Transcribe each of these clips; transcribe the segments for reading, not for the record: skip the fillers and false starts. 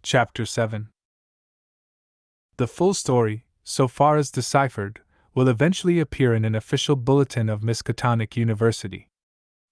Chapter 7. The full story, so far as deciphered, will eventually appear in an official bulletin of Miskatonic University.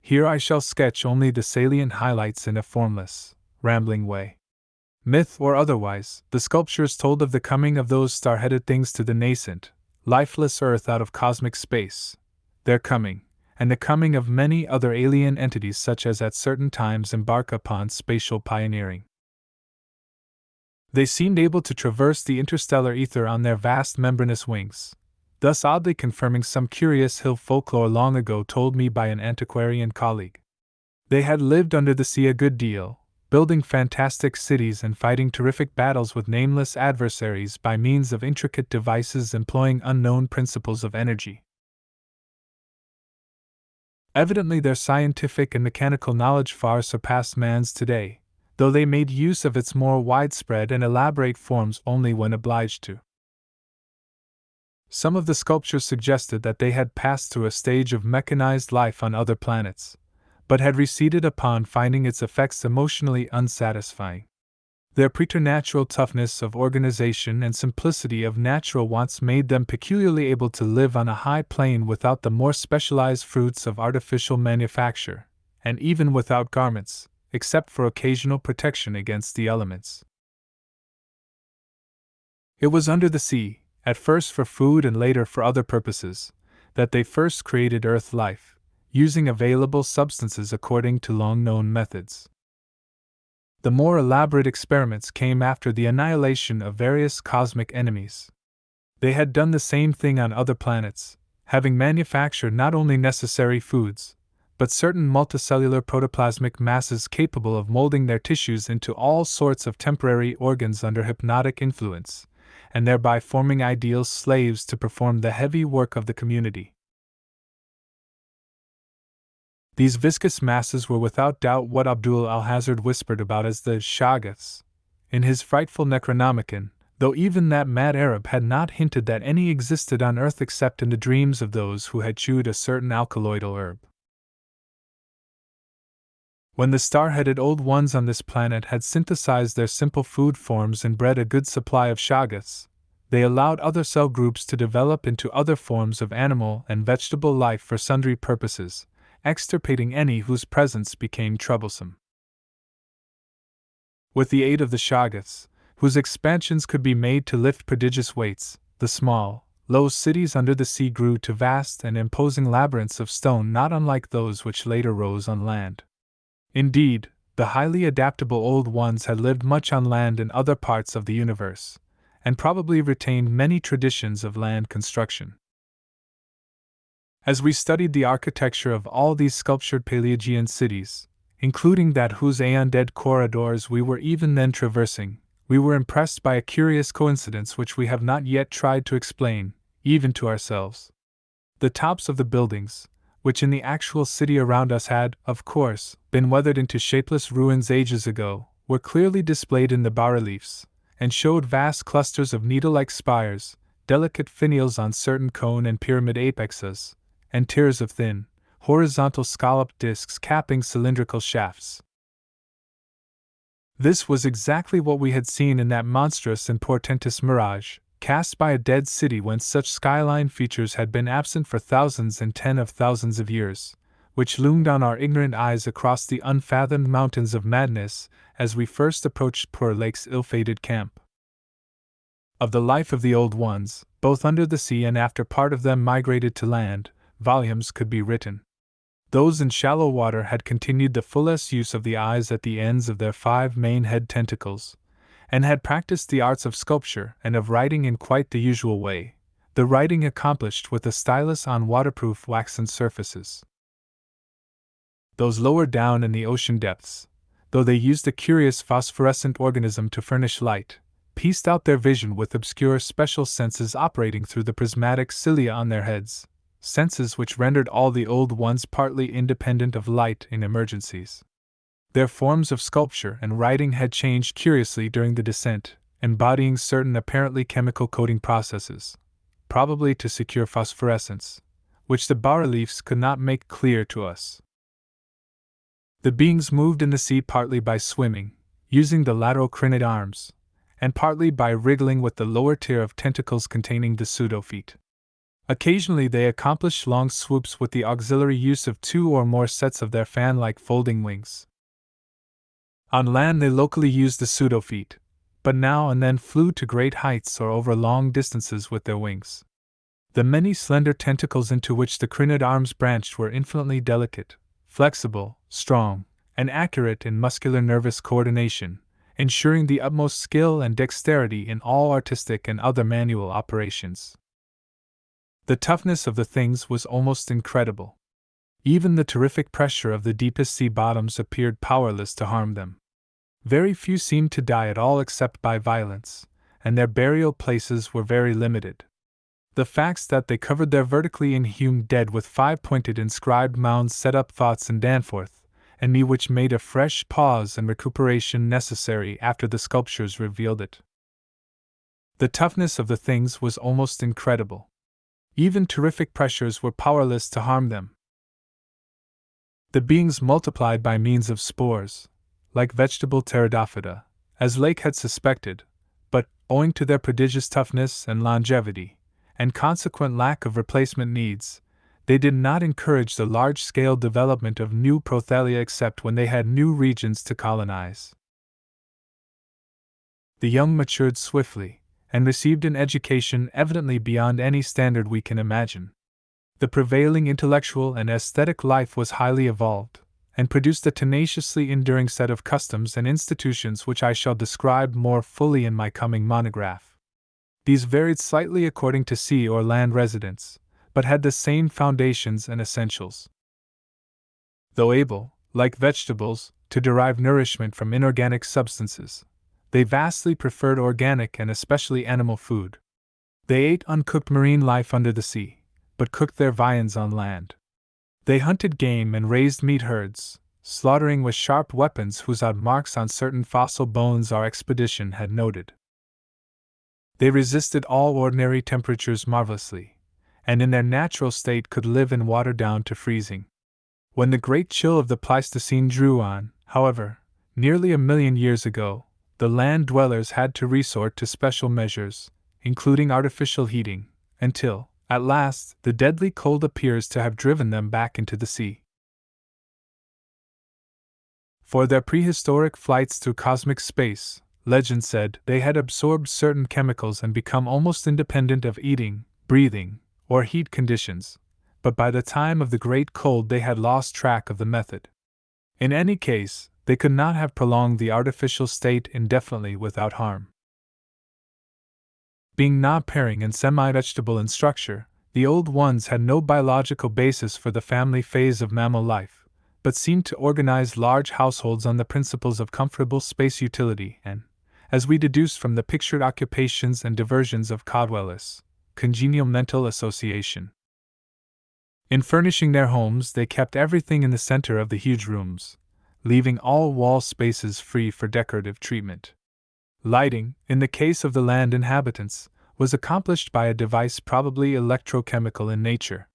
Here I shall sketch only the salient highlights in a formless, rambling way. Myth or otherwise, the sculptures told of the coming of those star-headed things to the nascent, lifeless Earth out of cosmic space, their coming, and the coming of many other alien entities such as at certain times embark upon spatial pioneering. They seemed able to traverse the interstellar ether on their vast membranous wings, thus oddly confirming some curious hill folklore long ago told me by an antiquarian colleague. They had lived under the sea a good deal, building fantastic cities and fighting terrific battles with nameless adversaries by means of intricate devices employing unknown principles of energy. Evidently their scientific and mechanical knowledge far surpassed man's today, though they made use of its more widespread and elaborate forms only when obliged to. Some of the sculptures suggested that they had passed through a stage of mechanized life on other planets, but had receded upon finding its effects emotionally unsatisfying. Their preternatural toughness of organization and simplicity of natural wants made them peculiarly able to live on a high plane without the more specialized fruits of artificial manufacture, and even without garments, except for occasional protection against the elements. It was under the sea, at first for food and later for other purposes, that they first created Earth life, using available substances according to long-known methods. The more elaborate experiments came after the annihilation of various cosmic enemies. They had done the same thing on other planets, having manufactured not only necessary foods, but certain multicellular protoplasmic masses capable of molding their tissues into all sorts of temporary organs under hypnotic influence, and thereby forming ideal slaves to perform the heavy work of the community. These viscous masses were without doubt what Abdul Alhazred whispered about as the shoggoths in his frightful Necronomicon, though even that mad Arab had not hinted that any existed on Earth except in the dreams of those who had chewed a certain alkaloidal herb. When the star-headed old ones on this planet had synthesized their simple food forms and bred a good supply of shoggoths, they allowed other cell groups to develop into other forms of animal and vegetable life for sundry purposes, extirpating any whose presence became troublesome. With the aid of the shoggoths, whose expansions could be made to lift prodigious weights, the small, low cities under the sea grew to vast and imposing labyrinths of stone not unlike those which later rose on land. Indeed, the highly adaptable old ones had lived much on land in other parts of the universe, and probably retained many traditions of land construction. As we studied the architecture of all these sculptured Paleogean cities, including that whose aeon-dead corridors we were even then traversing, we were impressed by a curious coincidence which we have not yet tried to explain, even to ourselves. The tops of the buildings, which in the actual city around us had, of course, been weathered into shapeless ruins ages ago, were clearly displayed in the bas-reliefs, and showed vast clusters of needle-like spires, delicate finials on certain cone and pyramid apexes, and tiers of thin, horizontal scalloped discs capping cylindrical shafts. This was exactly what we had seen in that monstrous and portentous mirage, cast by a dead city whence such skyline features had been absent for thousands and tens of thousands of years, which loomed on our ignorant eyes across the unfathomed mountains of madness as we first approached poor Lake's ill-fated camp. Of the life of the old ones, both under the sea and after part of them migrated to land, volumes could be written. Those in shallow water had continued the fullest use of the eyes at the ends of their 5 main head tentacles, and had practiced the arts of sculpture and of writing in quite the usual way, the writing accomplished with a stylus on waterproof waxen surfaces. Those lower down in the ocean depths, though they used a curious phosphorescent organism to furnish light, pieced out their vision with obscure special senses operating through the prismatic cilia on their heads, senses which rendered all the old ones partly independent of light in emergencies. Their forms of sculpture and writing had changed curiously during the descent, embodying certain apparently chemical coating processes, probably to secure phosphorescence, which the bas-reliefs could not make clear to us. The beings moved in the sea partly by swimming, using the lateral crinid arms, and partly by wriggling with the lower tier of tentacles containing the pseudofeet. Occasionally they accomplished long swoops with the auxiliary use of 2 or more sets of their fan-like folding wings. On land they locally used the pseudofeet, but now and then flew to great heights or over long distances with their wings. The many slender tentacles into which the crinid arms branched were infinitely delicate, flexible, strong, and accurate in muscular nervous coordination, ensuring the utmost skill and dexterity in all artistic and other manual operations. The toughness of the things was almost incredible. Even the terrific pressure of the deepest sea bottoms appeared powerless to harm them. Very few seemed to die at all except by violence, and their burial places were very limited. The facts that they covered their vertically inhumed dead with 5-pointed inscribed mounds set up thoughts in Danforth and me which made a fresh pause and recuperation necessary after the sculptures revealed it. The toughness of the things was almost incredible. Even terrific pressures were powerless to harm them. The beings multiplied by means of spores, like vegetable pteridophyta, as Lake had suspected, but, owing to their prodigious toughness and longevity, and consequent lack of replacement needs, they did not encourage the large-scale development of new prothalia except when they had new regions to colonize. The young matured swiftly, and received an education evidently beyond any standard we can imagine. The prevailing intellectual and aesthetic life was highly evolved, and produced a tenaciously enduring set of customs and institutions which I shall describe more fully in my coming monograph. These varied slightly according to sea or land residence, but had the same foundations and essentials. Though able, like vegetables, to derive nourishment from inorganic substances, they vastly preferred organic and especially animal food. They ate uncooked marine life under the sea, but cooked their viands on land. They hunted game and raised meat herds, slaughtering with sharp weapons whose odd marks on certain fossil bones our expedition had noted. They resisted all ordinary temperatures marvelously, and in their natural state could live in water down to freezing. When the great chill of the Pleistocene drew on, however, nearly 1,000,000 years ago, the land dwellers had to resort to special measures, including artificial heating, until, at last, the deadly cold appears to have driven them back into the sea. For their prehistoric flights through cosmic space, legend said they had absorbed certain chemicals and become almost independent of eating, breathing, or heat conditions, but by the time of the great cold they had lost track of the method. In any case, they could not have prolonged the artificial state indefinitely without harm. Being non-pairing and semi-vegetable in structure, the old ones had no biological basis for the family phase of mammal life, but seemed to organize large households on the principles of comfortable space utility and, as we deduced from the pictured occupations and diversions of Codwellis, congenial mental association. In furnishing their homes, they kept everything in the center of the huge rooms, leaving all wall spaces free for decorative treatment. Lighting, in the case of the land inhabitants, was accomplished by a device probably electrochemical in nature.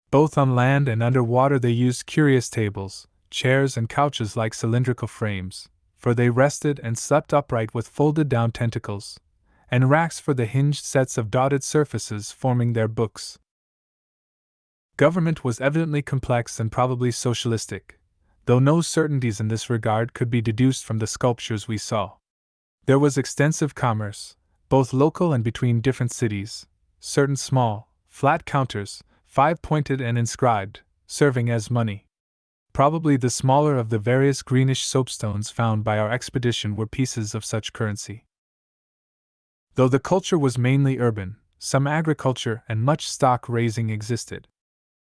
Both on land and under water they used curious tables, chairs, and couches like cylindrical frames, for they rested and slept upright with folded down tentacles, and racks for the hinged sets of dotted surfaces forming their books. Government was evidently complex and probably socialistic, though no certainties in this regard could be deduced from the sculptures we saw. There was extensive commerce, both local and between different cities, certain small, flat counters, 5-pointed and inscribed, serving as money. Probably the smaller of the various greenish soapstones found by our expedition were pieces of such currency. Though the culture was mainly urban, some agriculture and much stock raising existed.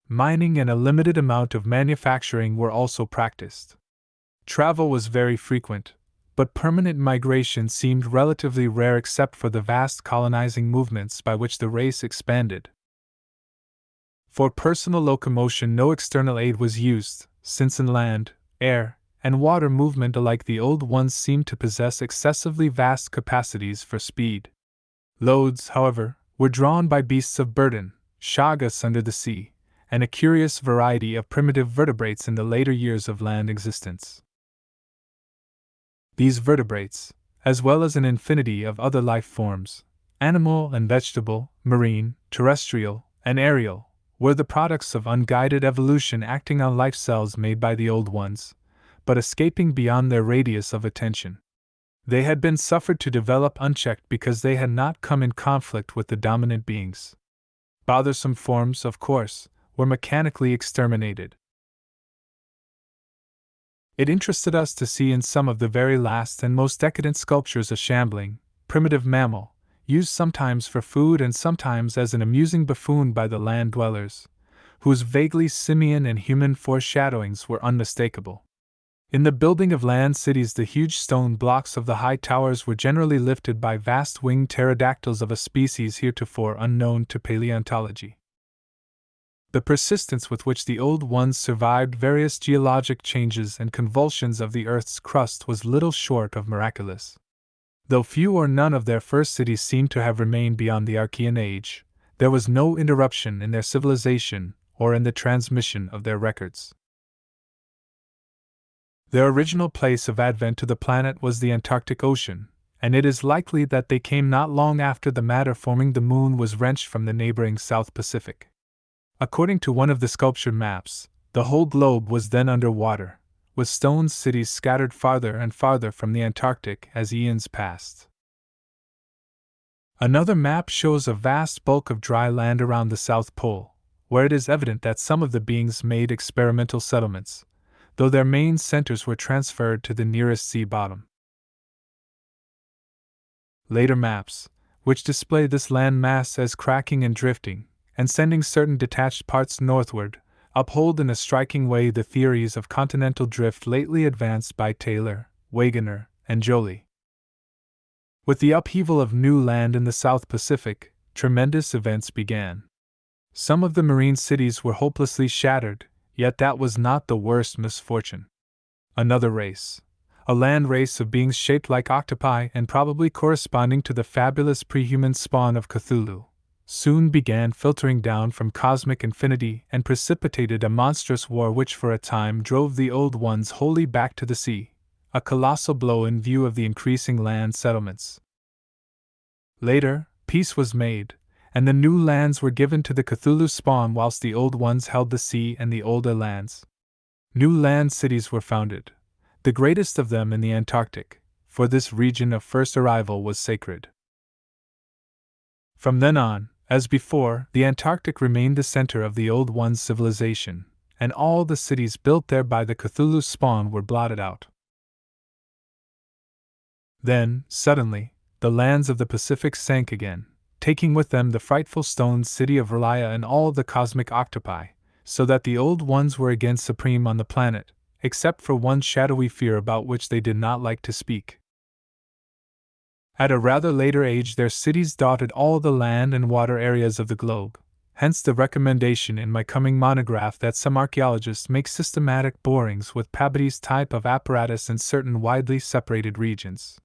Mining and a limited amount of manufacturing were also practiced. Travel was very frequent, but permanent migration seemed relatively rare except for the vast colonizing movements by which the race expanded. For personal locomotion no external aid was used, since in land, air, and water movement alike the old ones seemed to possess excessively vast capacities for speed. Loads, however, were drawn by beasts of burden, shoggoths under the sea, and a curious variety of primitive vertebrates in the later years of land existence. These vertebrates, as well as an infinity of other life forms, animal and vegetable, marine, terrestrial, and aerial, were the products of unguided evolution acting on life cells made by the old ones, but escaping beyond their radius of attention. They had been suffered to develop unchecked because they had not come in conflict with the dominant beings. Bothersome forms, of course, were mechanically exterminated. It interested us to see in some of the very last and most decadent sculptures a shambling, primitive mammal, used sometimes for food and sometimes as an amusing buffoon by the land dwellers, whose vaguely simian and human foreshadowings were unmistakable. In the building of land cities, the huge stone blocks of the high towers were generally lifted by vast winged pterodactyls of a species heretofore unknown to paleontology. The persistence with which the old ones survived various geologic changes and convulsions of the Earth's crust was little short of miraculous. Though few or none of their first cities seemed to have remained beyond the Archean age, there was no interruption in their civilization or in the transmission of their records. Their original place of advent to the planet was the Antarctic Ocean, and it is likely that they came not long after the matter forming the moon was wrenched from the neighboring South Pacific. According to one of the sculptured maps, the whole globe was then under water, with stone cities scattered farther and farther from the Antarctic as eons passed. Another map shows a vast bulk of dry land around the South Pole, where it is evident that some of the beings made experimental settlements, though their main centers were transferred to the nearest sea bottom. Later maps, which display this land mass as cracking and drifting, and sending certain detached parts northward, uphold in a striking way the theories of continental drift lately advanced by Taylor, Wegener, and Joly. With the upheaval of new land in the South Pacific, tremendous events began. Some of the marine cities were hopelessly shattered, yet that was not the worst misfortune. Another race, a land race of beings shaped like octopi and probably corresponding to the fabulous pre-human spawn of Cthulhu, soon began filtering down from cosmic infinity and precipitated a monstrous war which for a time drove the old ones wholly back to the sea, a colossal blow in view of the increasing land settlements. Later, peace was made, and the new lands were given to the Cthulhu spawn whilst the old ones held the sea and the older lands. New land cities were founded, the greatest of them in the Antarctic, for this region of first arrival was sacred. From then on, as before, the Antarctic remained the center of the old one's civilization, and all the cities built there by the Cthulhu spawn were blotted out. Then, suddenly, the lands of the Pacific sank again, taking with them the frightful stone city of Relia and all the cosmic octopi, so that the old ones were again supreme on the planet, except for one shadowy fear about which they did not like to speak. At a rather later age their cities dotted all the land and water areas of the globe, hence the recommendation in my coming monograph that some archaeologists make systematic borings with Pabbett's type of apparatus in certain widely separated regions.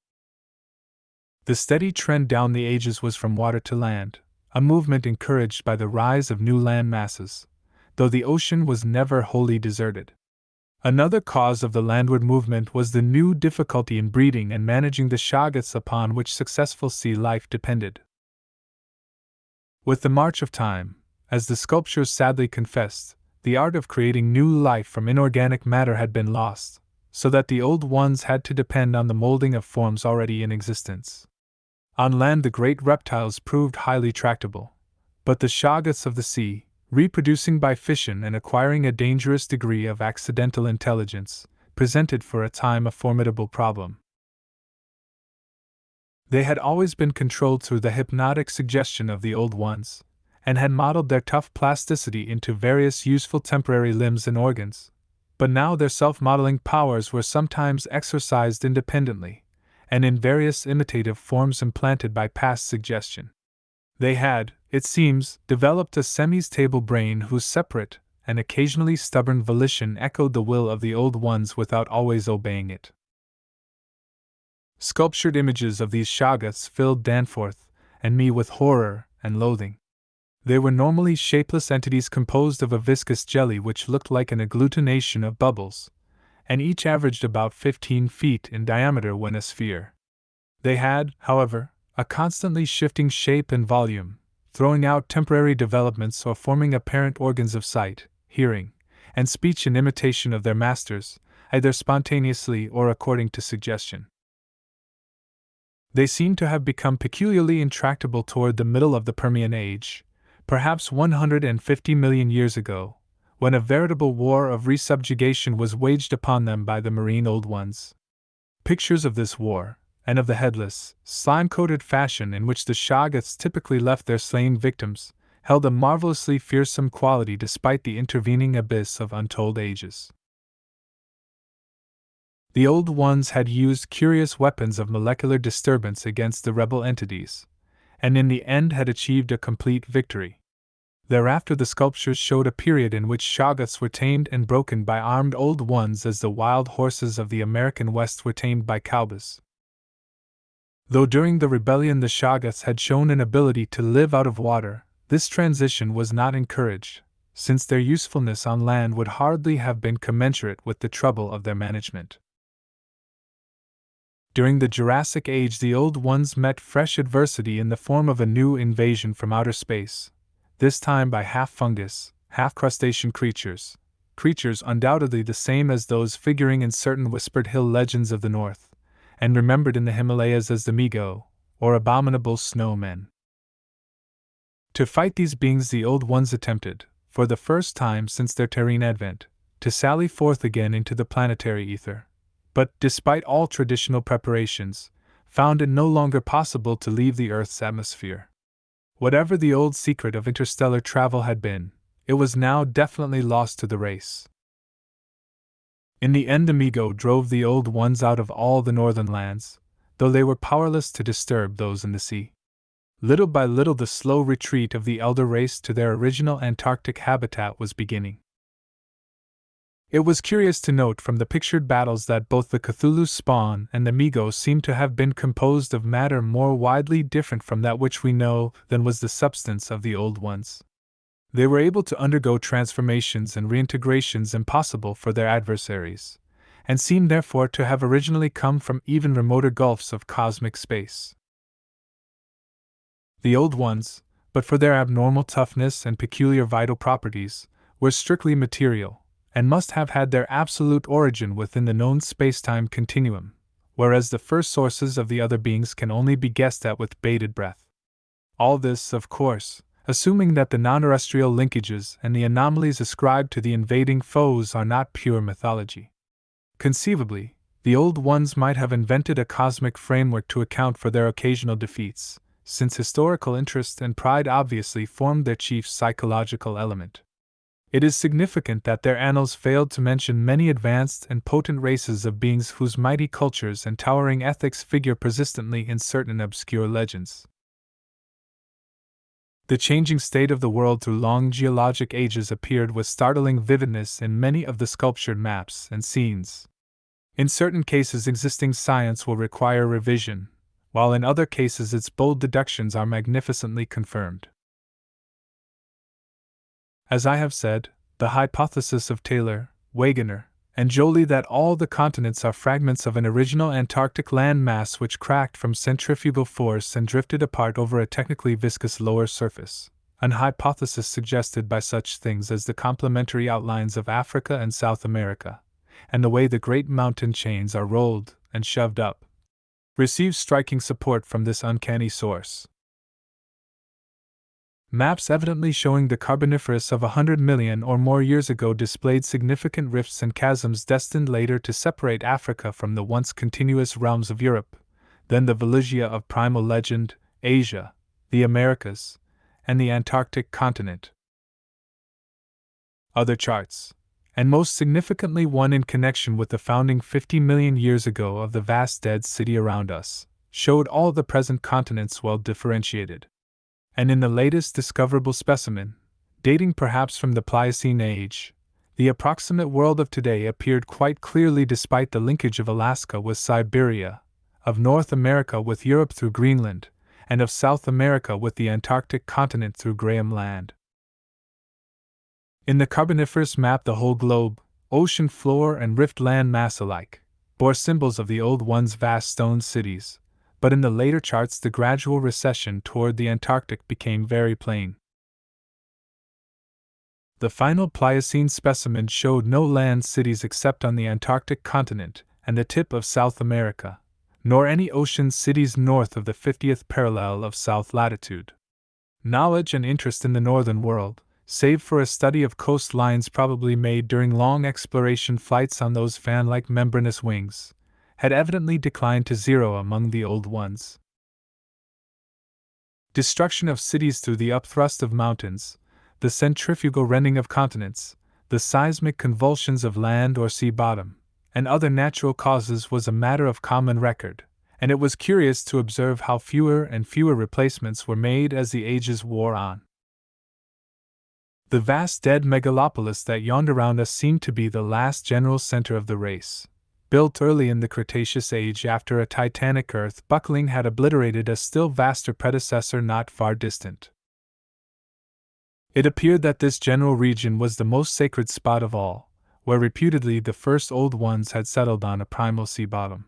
The steady trend down the ages was from water to land, a movement encouraged by the rise of new land masses, though the ocean was never wholly deserted. Another cause of the landward movement was the new difficulty in breeding and managing the shoggoths upon which successful sea life depended. With the march of time, as the sculptors sadly confessed, the art of creating new life from inorganic matter had been lost, so that the old ones had to depend on the molding of forms already in existence. On land the great reptiles proved highly tractable, but the shoggoths of the sea, reproducing by fission and acquiring a dangerous degree of accidental intelligence, presented for a time a formidable problem. They had always been controlled through the hypnotic suggestion of the old ones, and had modeled their tough plasticity into various useful temporary limbs and organs, but now their self-modeling powers were sometimes exercised independently, and in various imitative forms implanted by past suggestion. They had, it seems, developed a semi-stable brain whose separate, and occasionally stubborn volition echoed the will of the old ones without always obeying it. Sculptured images of these shoggoths filled Danforth and me with horror and loathing. They were normally shapeless entities composed of a viscous jelly which looked like an agglutination of bubbles, and each averaged about 15 feet in diameter when a sphere. They had, however, a constantly shifting shape and volume, throwing out temporary developments or forming apparent organs of sight, hearing, and speech in imitation of their masters, either spontaneously or according to suggestion. They seem to have become peculiarly intractable toward the middle of the Permian Age, perhaps 150 million years ago, when a veritable war of resubjugation was waged upon them by the marine Old Ones. Pictures of this war, and of the headless, slime-coated fashion in which the shoggoths typically left their slain victims, held a marvelously fearsome quality despite the intervening abyss of untold ages. The Old Ones had used curious weapons of molecular disturbance against the rebel entities, and in the end had achieved a complete victory. Thereafter the sculptures showed a period in which shoggoths were tamed and broken by armed Old Ones as the wild horses of the American West were tamed by cowboys. Though during the rebellion the shoggoths had shown an ability to live out of water, this transition was not encouraged, since their usefulness on land would hardly have been commensurate with the trouble of their management. During the Jurassic Age the Old Ones met fresh adversity in the form of a new invasion from outer space, this time by half-fungus, half-crustacean creatures undoubtedly the same as those figuring in certain whispered hill legends of the north, and remembered in the Himalayas as the Migo, or abominable snowmen. To fight these beings the Old Ones attempted, for the first time since their terrene advent, to sally forth again into the planetary ether, but, despite all traditional preparations, found it no longer possible to leave the Earth's atmosphere. Whatever the old secret of interstellar travel had been, it was now definitely lost to the race. In the end, Amigo drove the Old Ones out of all the northern lands, though they were powerless to disturb those in the sea. Little by little, the slow retreat of the elder race to their original Antarctic habitat was beginning. It was curious to note from the pictured battles that both the Cthulhu spawn and the Amigo seem to have been composed of matter more widely different from that which we know than was the substance of the Old Ones. They were able to undergo transformations and reintegrations impossible for their adversaries, and seem therefore to have originally come from even remoter gulfs of cosmic space. The Old Ones, but for their abnormal toughness and peculiar vital properties, were strictly material, and must have had their absolute origin within the known space-time continuum, whereas the first sources of the other beings can only be guessed at with bated breath. All this, of course, assuming that the non-terrestrial linkages and the anomalies ascribed to the invading foes are not pure mythology. Conceivably, the Old Ones might have invented a cosmic framework to account for their occasional defeats, since historical interest and pride obviously formed their chief psychological element. It is significant that their annals failed to mention many advanced and potent races of beings whose mighty cultures and towering ethics figure persistently in certain obscure legends. The changing state of the world through long geologic ages appeared with startling vividness in many of the sculptured maps and scenes. In certain cases, existing science will require revision, while in other cases its bold deductions are magnificently confirmed. As I have said, the hypothesis of Taylor, Wegener, and Joly that all the continents are fragments of an original Antarctic land mass which cracked from centrifugal force and drifted apart over a technically viscous lower surface, an hypothesis suggested by such things as the complementary outlines of Africa and South America, and the way the great mountain chains are rolled and shoved up, receives striking support from this uncanny source. Maps evidently showing the Carboniferous of 100 million or more years ago displayed significant rifts and chasms destined later to separate Africa from the once continuous realms of Europe, then the Valygia of primal legend, Asia, the Americas, and the Antarctic continent. Other charts, and most significantly one in connection with the founding 50 million years ago of the vast dead city around us, showed all the present continents well differentiated. And in the latest discoverable specimen, dating perhaps from the Pliocene age, the approximate world of today appeared quite clearly despite the linkage of Alaska with Siberia, of North America with Europe through Greenland, and of South America with the Antarctic continent through Graham Land. In the Carboniferous map the whole globe, ocean floor and rift land mass alike, bore symbols of the Old One's vast stone cities, but in the later charts the gradual recession toward the Antarctic became very plain. The final Pliocene specimen showed no land cities except on the Antarctic continent and the tip of South America, nor any ocean cities north of the 50th parallel of south latitude. Knowledge and interest in the northern world, save for a study of coastlines probably made during long exploration flights on those fan-like membranous wings, had evidently declined to zero among the Old Ones. Destruction of cities through the upthrust of mountains, the centrifugal rending of continents, the seismic convulsions of land or sea bottom, and other natural causes was a matter of common record, and it was curious to observe how fewer and fewer replacements were made as the ages wore on. The vast dead megalopolis that yawned around us seemed to be the last general center of the race. Built early in the Cretaceous age after a titanic earth buckling had obliterated a still vaster predecessor not far distant. It appeared that this general region was the most sacred spot of all, where reputedly the first Old Ones had settled on a primal sea bottom.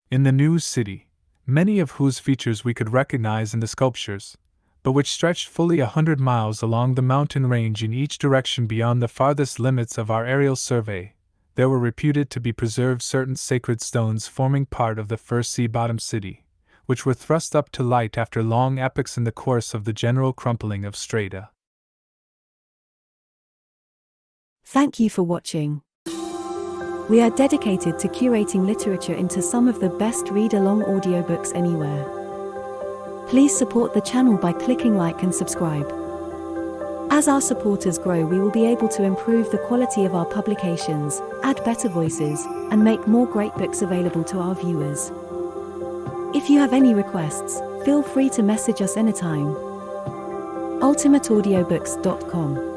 In the new city, many of whose features we could recognize in the sculptures, but which stretched fully 100 miles along the mountain range in each direction beyond the farthest limits of our aerial survey, there were reputed to be preserved certain sacred stones forming part of the first sea-bottom city, which were thrust up to light after long epochs in the course of the general crumpling of strata. Thank you for watching. We are dedicated to curating literature into some of the best read-along audiobooks anywhere. Please support the channel by clicking like and subscribe. As our supporters grow, we will be able to improve the quality of our publications, add better voices, and make more great books available to our viewers. If you have any requests, feel free to message us anytime. ultimateaudiobooks.com